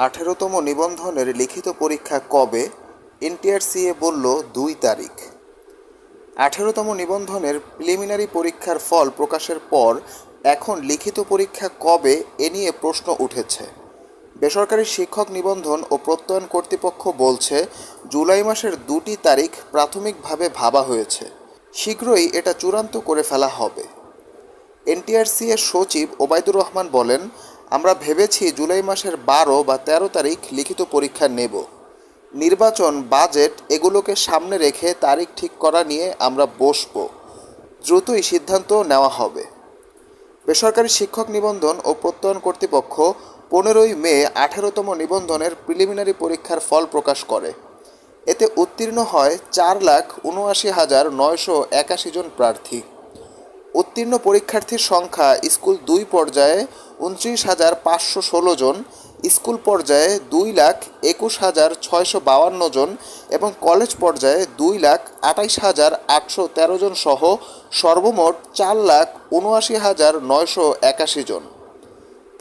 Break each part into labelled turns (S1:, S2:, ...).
S1: 18তম নিবন্ধনের লিখিত পরীক্ষা কবে? এনটিআরসিএ বলল 2 তারিখ। 18তম নিবন্ধনের প্রিলিমিনারি পরীক্ষার ফল প্রকাশের পর এখন লিখিত পরীক্ষা কবে এ নিয়ে প্রশ্ন উঠেছে। বেসরকারি শিক্ষক নিবন্ধন ও প্রত্যয়ন কর্তৃপক্ষ বলছে, জুলাই মাসের 2টি তারিখ প্রাথমিকভাবে ভাবা হয়েছে, শীঘ্রই এটা চূড়ান্ত করে ফেলা হবে। এনটিআরসি-এর সচিব ওবায়দুর রহমান বলেন, আমরা ভেবেছি জুলাই মাসের 12 বা 13 তারিখ লিখিত পরীক্ষা নেব। নির্বাচন, বাজেট এগুলোকে সামনে রেখে তারিখ ঠিক করা নিয়ে আমরা বসব, দ্রুতই সিদ্ধান্ত নেওয়া হবে। বেসরকারি শিক্ষক নিবন্ধন ও প্রত্যয়ন কর্তৃপক্ষ 15ই মে 18তম নিবন্ধনের প্রিলিমিনারি পরীক্ষার ফল প্রকাশ করে। এতে উত্তীর্ণ হয় 4,79,981 জন প্রার্থী। উত্তীর্ণ পরীক্ষার্থীর সংখ্যা স্কুল 2 পর্যায়ে 29,516 জন, স্কুল পর্যায়ে 2,21,652 জন এবং কলেজ পর্যায়ে 2,28,813 জন সহ সর্বমোট 4,79,981 জন।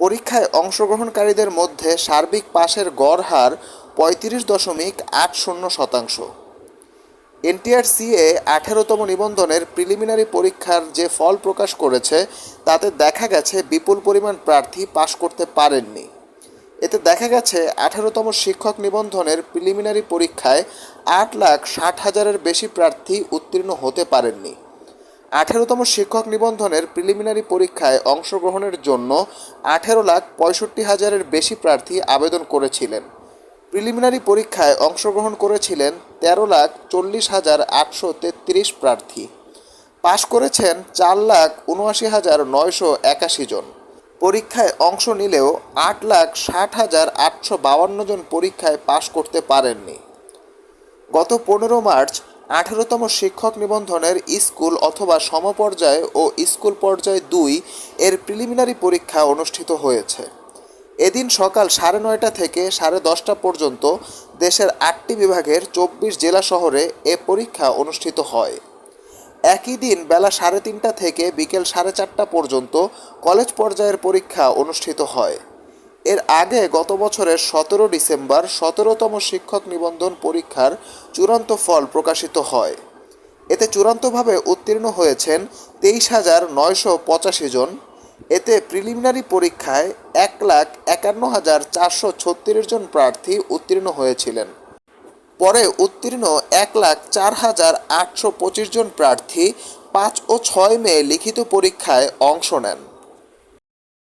S1: পরীক্ষায় অংশগ্রহণকারীদের মধ্যে সার্বিক পাশের গড় হার 35.80%। এনটিআরসিএ 18তম নিবন্ধনের প্রিলিমিনারি পরীক্ষার যে ফল প্রকাশ করেছে তাতে দেখা গেছে বিপুল পরিমাণ প্রার্থী পাশ করতে পারেননি। এতে দেখা গেছে 18তম শিক্ষক নিবন্ধনের প্রিলিমিনারি পরীক্ষায় 8,60,000-এর বেশি প্রার্থী উত্তীর্ণ হতে পারেননি। 18তম শিক্ষক নিবন্ধনের প্রিলিমিনারি পরীক্ষায় অংশগ্রহণের জন্য 18,65,000-এর বেশি প্রার্থী আবেদন করেছিলেন। প্রিলিমিনারি পরীক্ষায় অংশগ্রহণ করেছিলেন 13,40,833 প্রার্থী। পাশ করেছেন 4,79,981 জন। পরীক্ষায় অংশ নিলেও 8,60,852 জন পরীক্ষায় পাশ করতে পারেননি। গত 15 মার্চ 18তম শিক্ষক নিবন্ধনের স্কুল অথবা সমপর্যায় ও স্কুল পর্যায় 2 এর প্রিলিমিনারি পরীক্ষা অনুষ্ঠিত হয়েছে। এদিন সকাল 9:30 থেকে 10:30 পর্যন্ত দেশের 8টি বিভাগের 24 জেলা শহরে এ পরীক্ষা অনুষ্ঠিত হয়। একই দিন বেলা 3:30 থেকে বিকেল 4:30 পর্যন্ত কলেজ পর্যায়ের পরীক্ষা অনুষ্ঠিত হয়। এর আগে গত বছরের 17 ডিসেম্বর 17তম শিক্ষক নিবন্ধন পরীক্ষার চূড়ান্ত ফল প্রকাশিত হয়। এতে চূড়ান্তভাবে উত্তীর্ণ হয়েছেন 23,985 জন। এতে প্রিলিমিনারি পরীক্ষায় 1,51,436 জন প্রার্থী উত্তীর্ণ হয়েছিলেন। পরে উত্তীর্ণ 1,04,825 জন প্রার্থী 5 ও 6 মে লিখিত পরীক্ষায় অংশ নেন।